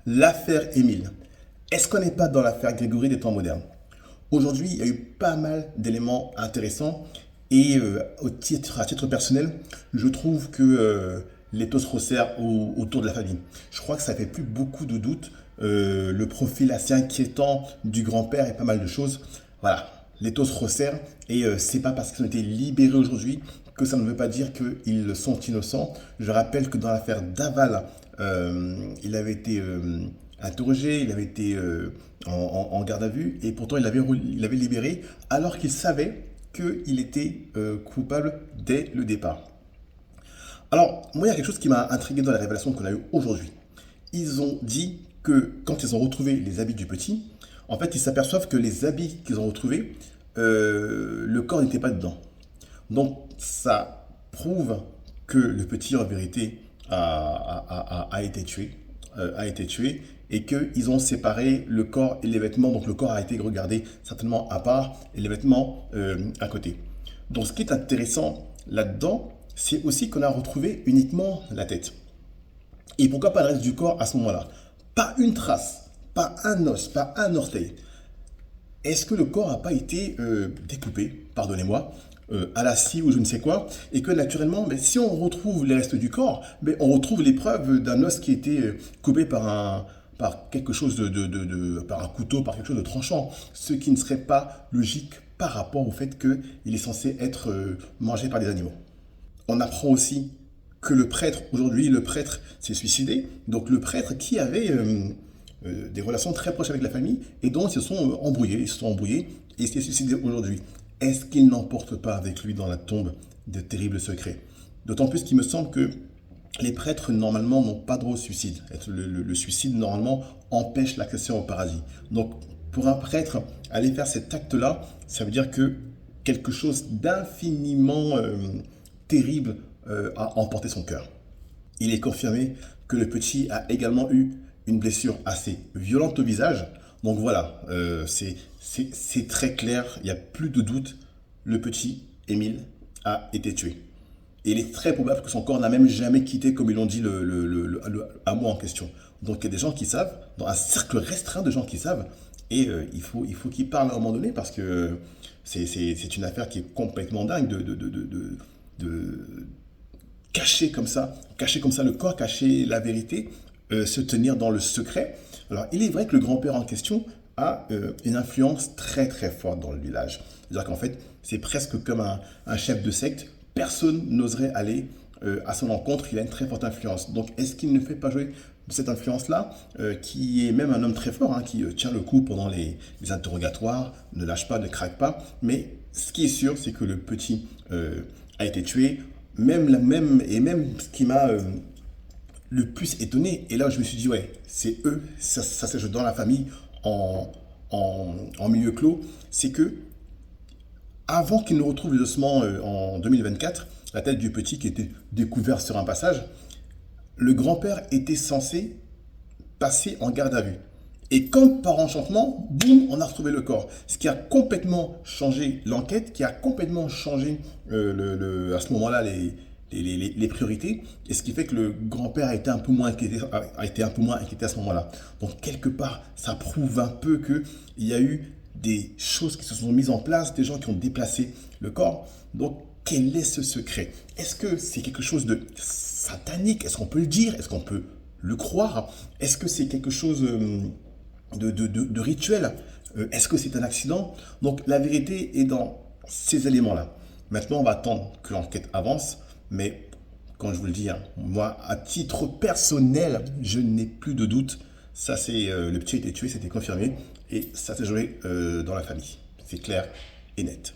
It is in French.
L'affaire Émile. Est-ce qu'on n'est pas dans l'affaire Grégory des temps modernes? Aujourd'hui, il y a eu pas mal d'éléments intéressants et à titre personnel, je trouve que l'étau se resserre autour de la famille. Je crois que ça fait plus beaucoup de doutes. Le profil assez inquiétant du grand-père et pas mal de choses. Voilà, l'étau se resserre et c'est pas parce qu'ils ont été libérés aujourd'hui que ça ne veut pas dire qu'ils sont innocents. Je rappelle que dans l'affaire Daval, il avait été interrogé, il avait été en garde à vue et pourtant il avait libéré alors qu'il savait qu'il était coupable dès le départ. Alors, moi, il y a quelque chose qui m'a intrigué dans la révélation qu'on a eue aujourd'hui. Ils ont dit que quand ils ont retrouvé les habits du petit, en fait, ils s'aperçoivent que les habits qu'ils ont retrouvés, le corps n'était pas dedans. Donc, ça prouve que le petit, en vérité, a été tué et qu'ils ont séparé le corps et les vêtements. Donc, le corps a été regardé certainement à part et les vêtements à côté. Donc, ce qui est intéressant là-dedans, c'est aussi qu'on a retrouvé uniquement la tête. Et pourquoi pas le reste du corps à ce moment-là? Pas une trace, pas un os, pas un orteil. Est-ce que le corps n'a pas été découpé, pardonnez-moi, à la scie ou je ne sais quoi, et que naturellement, mais si on retrouve les restes du corps, mais on retrouve les preuves d'un os qui a été coupé par quelque chose par un couteau, par quelque chose de tranchant, ce qui ne serait pas logique par rapport au fait qu'il est censé être mangé par des animaux. On apprend aussi que le prêtre, aujourd'hui, le prêtre s'est suicidé. Donc le prêtre qui avait des relations très proches avec la famille et dont ils se sont embrouillés. Ils se sont embrouillés et il s'est suicidé aujourd'hui. Est-ce qu'il n'emporte pas avec lui dans la tombe de terribles secrets? D'autant plus qu'il me semble que les prêtres, normalement, n'ont pas droit au suicide. Le suicide, normalement, empêche l'accession au paradis. Donc, pour un prêtre, aller faire cet acte-là, ça veut dire que quelque chose d'infiniment terrible a emporté son cœur. Il est confirmé que le petit a également eu une blessure assez violente au visage. Donc voilà, c'est très clair, il n'y a plus de doute, le petit Émile a été tué. Et il est très probable que son corps n'a même jamais quitté, comme ils l'ont dit, le hameau en question. Donc il y a des gens qui savent, dans un cercle restreint de gens qui savent, et il faut qu'ils parlent à un moment donné parce que c'est une affaire qui est complètement dingue de cacher comme ça le corps, cacher la vérité, se tenir dans le secret. Alors, il est vrai que le grand-père en question a une influence très très forte dans le village. C'est-à-dire qu'en fait, c'est presque comme un chef de secte. Personne n'oserait aller à son encontre. Il a une très forte influence. Donc, est-ce qu'il ne fait pas jouer de cette influence-là, qui est même un homme très fort, hein, qui tient le coup pendant les interrogatoires, ne lâche pas, ne craque pas. Mais ce qui est sûr, c'est que le petit a été tué. Même ce qui m'a le plus étonné, et là je me suis dit, ouais, c'est eux, ça se joue dans la famille, en milieu clos, c'est que avant qu'ils ne retrouvent les ossements en 2024, la tête du petit qui était découvert sur un passage, le grand-père était censé passer en garde à vue. Et comme par enchantement, boum, on a retrouvé le corps. Ce qui a complètement changé l'enquête, qui a complètement changé à ce moment-là les priorités, et ce qui fait que le grand-père a été un peu moins inquiété, à ce moment-là. Donc quelque part, ça prouve un peu qu'il y a eu des choses qui se sont mises en place, des gens qui ont déplacé le corps. Donc quel est ce secret? Est-ce que c'est quelque chose de satanique? Est-ce qu'on peut le dire? Est-ce qu'on peut le croire? Est-ce que c'est quelque chose de rituel? Est-ce que c'est un accident? Donc la vérité est dans ces éléments-là. Maintenant, on va attendre que l'enquête avance, mais quand je vous le dis, hein, moi, à titre personnel, je n'ai plus de doute. Ça, c'est le petit a été tué, c'était confirmé, et ça s'est joué dans la famille. C'est clair et net.